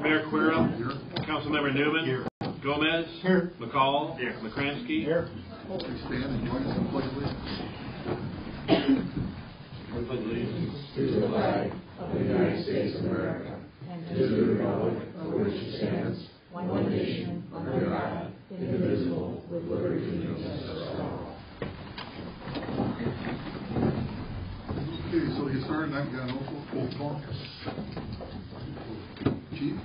Mayor Quero, Councilmember Newman, Gomez, McCall, McCransky. Please stand and join us in pledge allegiance. To the flag of the United States of America and to the republic for which it stands, one nation, under God, indivisible, with liberty and justice for all. Okay, so you started, and I've got an roll call. Chief?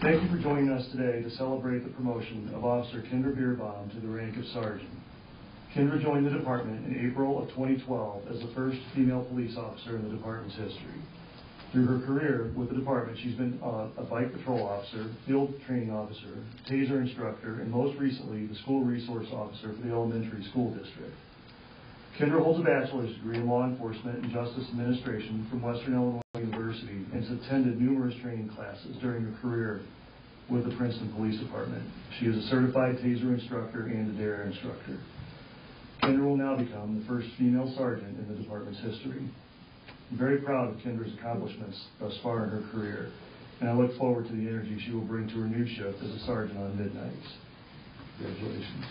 Thank you for joining us today to celebrate the promotion of Officer Kendra Beerbaum to the rank of Sergeant. Kendra joined the department in April of 2012 as the first female police officer in the department's history. Through her career with the department, she's been a bike patrol officer, field training officer, taser instructor, and most recently, the school resource officer for the elementary school district. Kendra holds a bachelor's degree in law enforcement and justice administration from Western Illinois University and has attended numerous training classes during her career with the Princeton Police Department. She is a certified taser instructor and a DARE instructor. Kendra will now become the first female sergeant in the department's history. I'm very proud of Kendra's accomplishments thus far in her career, and I look forward to the energy she will bring to her new shift as a sergeant on midnights. Congratulations.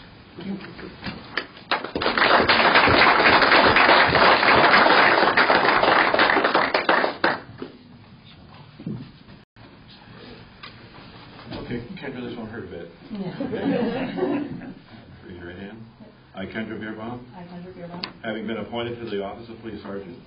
Okay, Kendra, this one hurt a bit. Yeah. Raise your right hand. I, Kendra Beerbaum, I, Kendra Beerbaum, having been appointed to the office of police sergeant.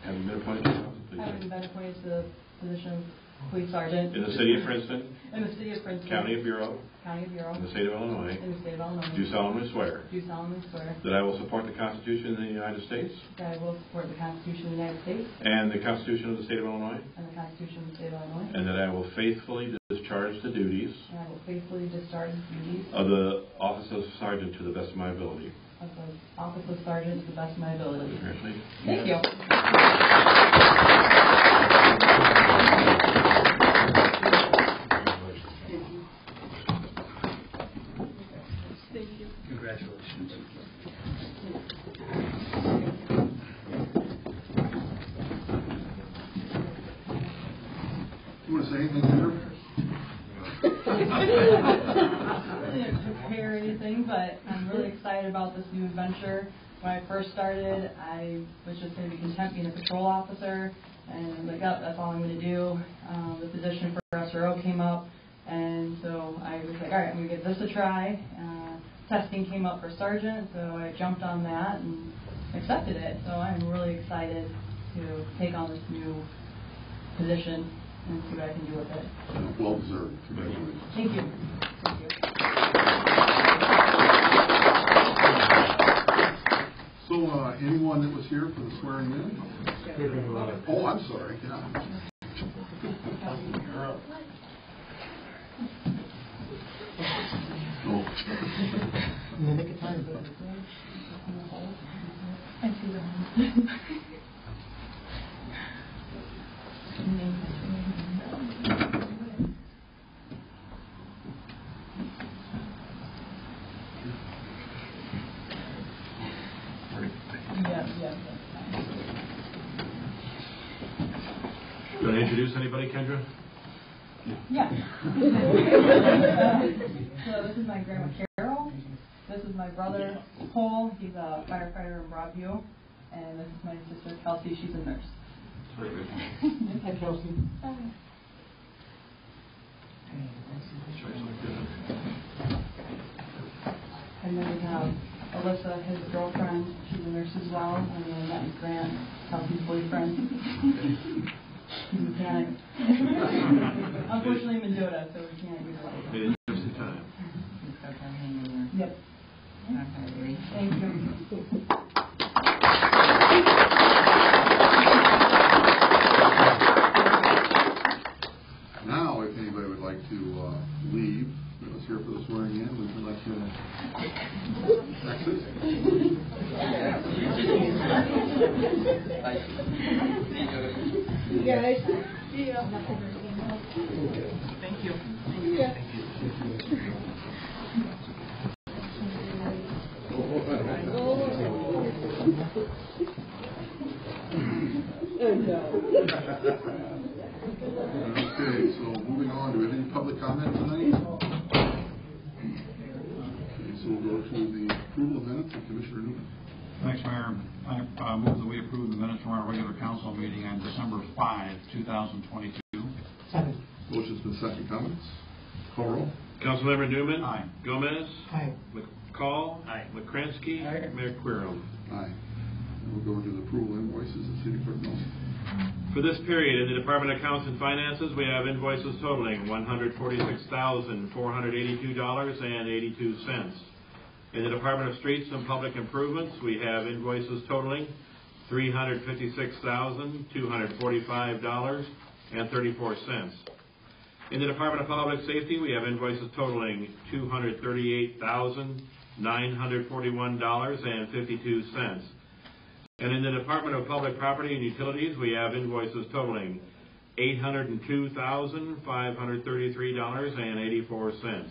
Having been appointed to the office of police sergeant. Having been appointed to the position of police sergeant. In the city of Princeton. In the city of Princeton. County of Bureau. County of Bureau. In the state of Illinois. In the state of Illinois. Do solemnly swear. Do solemnly swear. That I will support the Constitution of the United States. That I will support the Constitution of the United States. And the Constitution of the state of Illinois. And the Constitution of the state of Illinois. And that I will faithfully discharge the duties. And I will faithfully discharge the duties. Of the office of sergeant to the best of my ability. Of the office of sergeant to the best of my ability. Congratulations. Thank you. Congratulations. You want to say anything, Kendra? I didn't prepare anything, but I'm really excited about this new adventure. When I first started, I was just going to be content being a patrol officer, and I was like, oh, that's all I'm going to do. The position for SRO came up, and so I was like, all right, I'm going to give this a try. Testing came up for sergeant, so I jumped on that and accepted it. So I'm really excited to take on this new position and see what I can do with it. Well deserved. Congratulations. Thank you. Thank you. So, anyone that was here for the swearing in? Oh, I'm sorry. Yeah. Oh. I see the Do you want to introduce anybody, Kendra? Yeah. So this is my grandma Carol. This is my brother Cole. He's a firefighter in Broadview. And this is my sister Kelsey. She's a nurse. Hi, Kelsey. Hi. And then we have Alyssa, his girlfriend. She's a nurse as well. And then that is Grant, Kelsey's boyfriend. He's a mechanic. Unfortunately, Mendota, so we can't use it. An interesting time. Yep. Thank you. guys. Thank you. Okay, so moving on, do we have any public comment tonight? Okay, so we'll go to the approval of minutes of Commissioner Newman. Thanks, Mayor. I move that we approve the minutes from our regular council meeting on December 5, 2022. Second. Motion's been second. Comments? Call roll. Councilmember Newman. Aye. Gomez. Aye. McCall. Aye. McCransky. Aye. Mayor Querom. Aye. And we'll go into the approval of invoices and City Clerk Nelson. For this period, in the Department of Accounts and Finances, we have invoices totaling $146,482.82. In the Department of Streets and Public Improvements, we have invoices totaling $356,245.34. In the Department of Public Safety, we have invoices totaling $238,941.52. And in the Department of Public Property and Utilities, we have invoices totaling $802,533.84,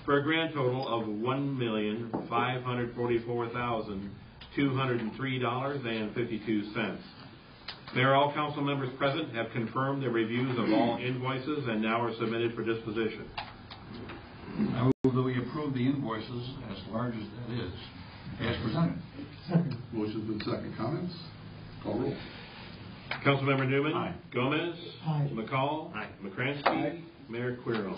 for a grand total of $1,544,203.52. Mayor, all council members present have confirmed their reviews of all invoices and now are submitted for disposition. I move that we approve the invoices, as large as that is, as presented. Second. Motion's been second. Comments? Call roll. Councilmember Newman. Aye. Gomez. Aye. McCall. Aye. McCransky. Aye. Mayor Querom.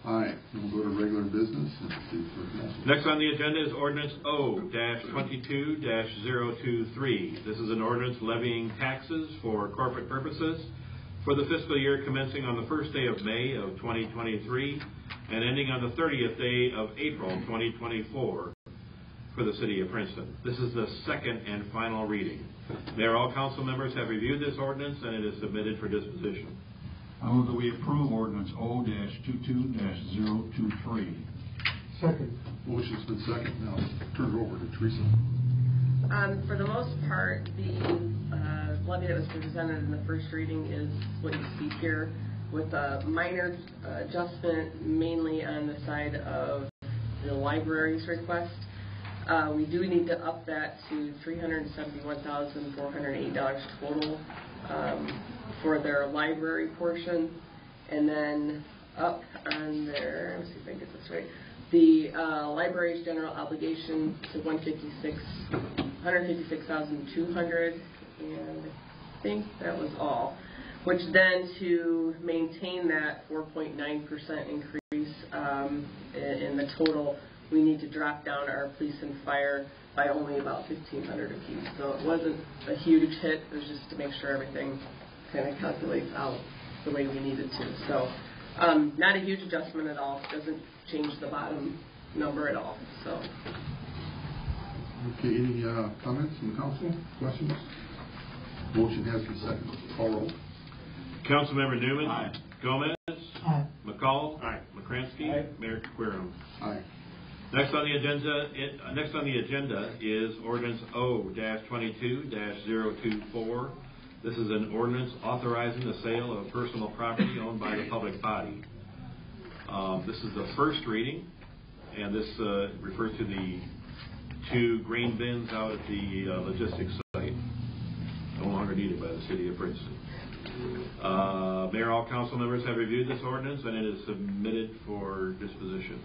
Aye. And we'll go to regular business and City Clerk Nelson. Next on the agenda is ordinance O-22-023. This is an ordinance levying taxes for corporate purposes for the fiscal year commencing on the first day of May of 2023 and ending on the 30th day of April 2024 for the city of Princeton. This is the second and final reading. Mayor, all council members have reviewed this ordinance and it is submitted for disposition. I move that we approve ordinance O-22-023. Second. Motion's been second. Now turn it over to Teresa. For the most part, the levy that was presented in the first reading is what you see here, with a minor adjustment mainly on the side of the library's request. We do need to up that to $371,408 total for their library portion, and then up on their, let's see if I can get this right, the library's general obligation to $156,200, and I think that was all. Which then, to maintain that 4.9% increase in the total, we need to drop down our police and fire by only about $1,500 apiece. So it wasn't a huge hit. It was just to make sure everything kind of calculates out the way we needed to. So not a huge adjustment at all. Doesn't change the bottom number at all. So. Okay, any comments from the council? Questions? Motion has been seconded. Call roll. Councilmember Newman. Aye. Gomez. Aye. McCall. Aye. McCransky. Aye. Mayor Querom. Aye. Next on the agenda is ordinance O-22-024. This is an ordinance authorizing the sale of personal property owned by the public body. This is the first reading, and this refers to the 2 grain bins out at the logistics site, no longer needed by the city of Princeton. Mayor, all council members have reviewed this ordinance, and it is submitted for disposition.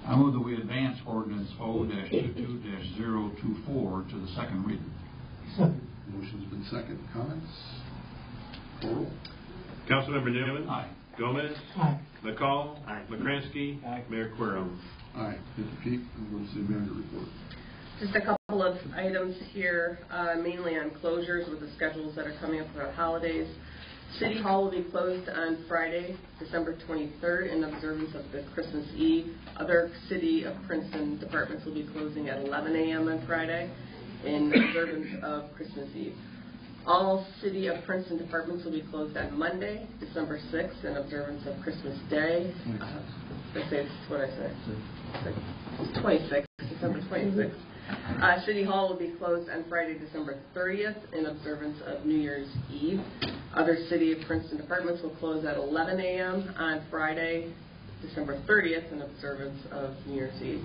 I move that we advance ordinance O-22-024 to the second reading. Second. Motion's been seconded. Comments? Call roll. Councilmember Newman. Aye. Gomez. Aye. McCall. Aye. McCransky. Aye. Mayor Querom. Aye. Thank you, Pete. And we'll see the manager report. Just a couple of items here, mainly on closures with the schedules that are coming up for the holidays. City Hall will be closed on Friday, December 23rd, in observance of the Christmas Eve. Other City of Princeton departments will be closing at 11 a.m. on Friday in observance of Christmas Eve. All City of Princeton departments will be closed on Monday, December 6th, in observance of Christmas Day. What I say? It's 26th, December 26th. City Hall will be closed on Friday, December 30th, in observance of New Year's Eve. Other City of Princeton departments will close at 11 a.m. on Friday, December 30th, in observance of New Year's Eve.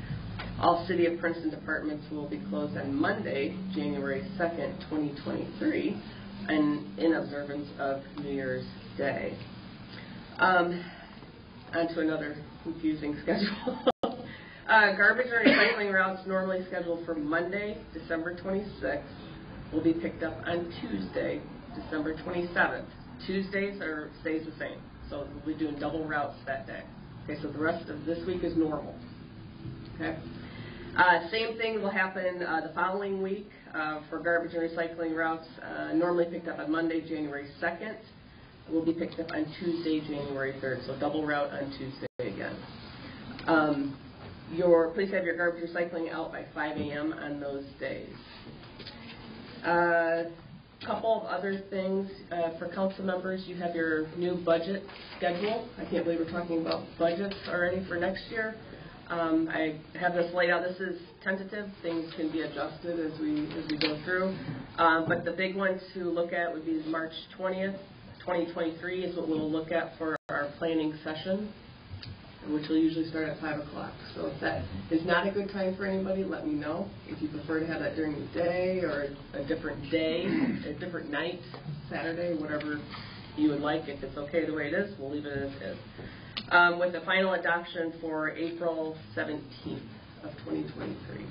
All City of Princeton departments will be closed on Monday, January 2nd, 2023, and in observance of New Year's Day. On to another confusing schedule. Garbage and recycling routes normally scheduled for Monday, December 26th, will be picked up on Tuesday, December 27th. Tuesdays stays the same, so we'll be doing double routes that day. Okay, so the rest of this week is normal. Okay. Same thing will happen the following week for garbage and recycling routes. Normally picked up on Monday, January 2nd. Will be picked up on Tuesday, January 3rd. So double route on Tuesday again. Please have your garbage recycling out by 5 a.m. on those days. Couple of other things for council members. You have your new budget schedule. I can't believe we're talking about budgets already for next year. I have this laid out. This is tentative. Things can be adjusted as we go through. But the big one to look at would be March 20th, 2023 is what we'll look at for our planning session, which will usually start at 5 o'clock. So if that is not a good time for anybody, let me know. If you prefer to have that during the day or a different day, a different night, Saturday, whatever you would like. If it's okay the way it is, we'll leave it as is. With the final adoption for April 17th of 2023.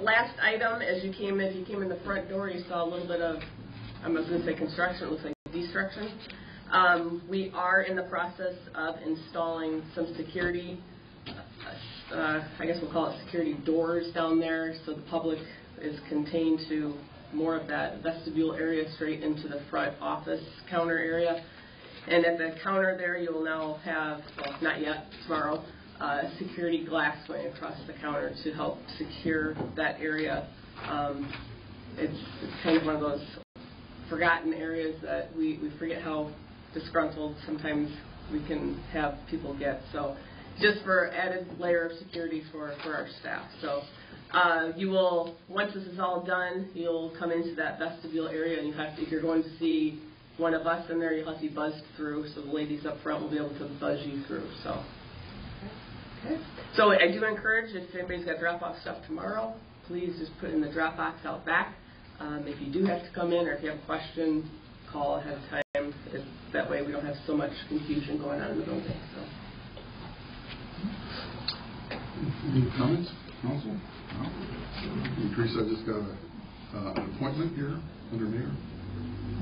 Last item, if you came in the front door, you saw a little bit of, I was going to say construction, it looks like destruction. We are in the process of installing some security, I guess we'll call it security doors down there, so the public is contained to more of that vestibule area straight into the front office counter area. And at the counter there, you will now have, well, not yet, tomorrow, security glass going across the counter to help secure that area. It's kind of one of those forgotten areas that we forget how disgruntled sometimes we can have people get. So just for added layer of security for our staff. So you will, once this is all done, you'll come into that vestibule area, and you have to, if you're going to see one of us in there, you'll have to be buzzed through, so the ladies up front will be able to buzz you through. So, okay. So I do encourage, if anybody's got drop-off stuff tomorrow, please just put it in the drop box out back. If you do have to come in, or if you have a question, call ahead of time. That way we don't have so much confusion going on in the building. So. Any comments, council? No? Teresa, I just got an appointment here under mayor.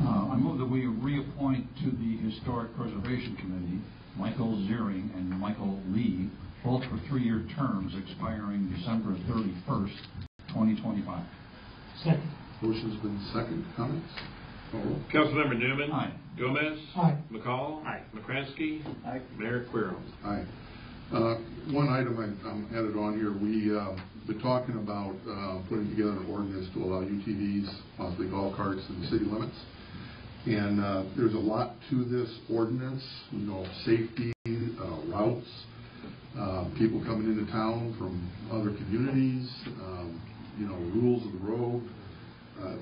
I move that we reappoint to the Historic Preservation Committee Michael Ziering and Michael Lee, both for 3-year terms expiring December 31st, 2025. Second. Motion's been second. Comments? Councilmember Newman. Aye. Gomez. Aye. McCall. Aye. McCransky. Aye. Mayor Querom. Aye. One item I added on here, we've been talking about putting together an ordinance to allow UTVs, possibly golf carts, in the city limits. And there's a lot to this ordinance, safety, routes, people coming into town from other communities, rules of the road,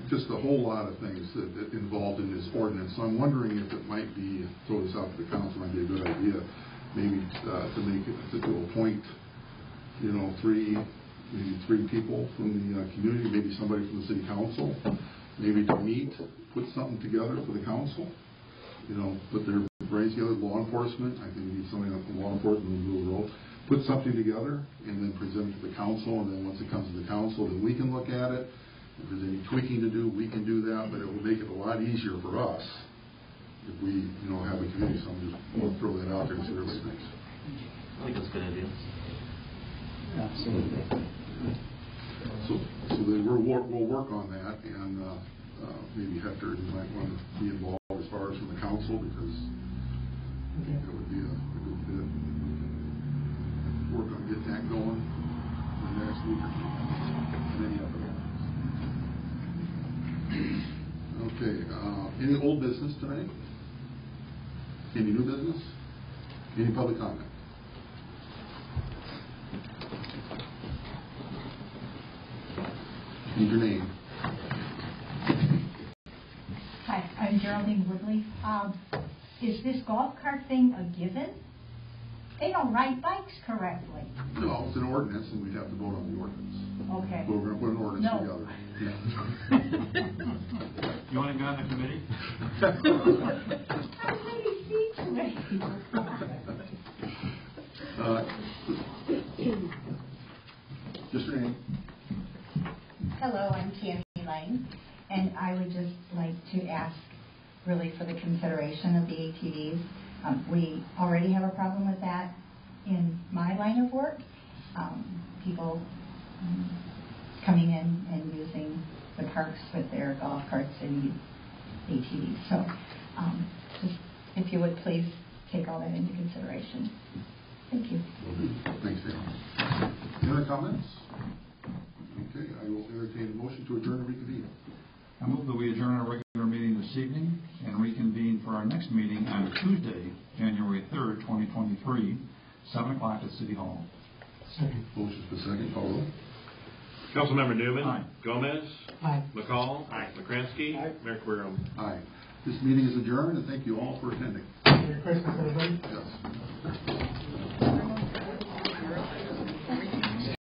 just a whole lot of things that involved in this ordinance. So I'm wondering if it might be, throw this out to the council, might be a good idea, maybe to appoint, three people from the community, maybe somebody from the city council, maybe to meet, put something together for the council, put their brains together. Law enforcement, I think we need somebody from law enforcement in the role. Put something together and then present it to the council, and then once it comes to the council, then we can look at it. If there's any tweaking to do, we can do that, but it will make it a lot easier for us if we, have a committee. So I'm just going to throw that out there and see what everybody thinks. I think that's a good idea. Absolutely. So then we'll work on that, and maybe Hector, you might want to be involved as far as from the council, because that would be a good fit. Work on getting that going in the next week or two, and any other ones. Okay, any old business tonight? Any new business? Any public comment? Need your name. Hi, I'm Geraldine quickly. Is this golf cart thing a given? They don't ride bikes correctly. No, it's an ordinance, and we'd have to vote on the ordinance. Okay. But we're going to put an ordinance No. together. Yeah. You want to go on the committee? I'm really speechless. Just your name. Hello, I'm Tammy Lane, and I would just like to ask really for the consideration of the ATVs. We already have a problem with that in my line of work. People coming in and using the parks with their golf carts and ATVs. So just if you would please take all that into consideration. Thank you. Thanks, Dan. Any other comments? Okay, I will entertain a motion to adjourn and reconvene. I move that we adjourn our regular meeting this evening and reconvene for our next meeting on Tuesday, January 3rd, 2023, 7 o'clock at City Hall. Second. Motion's been second. Call roll. Councilmember Newman. Aye. Gomez. Aye. McCall. McCransky. Mayor Querom. Aye. This meeting is adjourned, and thank you all for attending. Merry Christmas, everybody. Yes.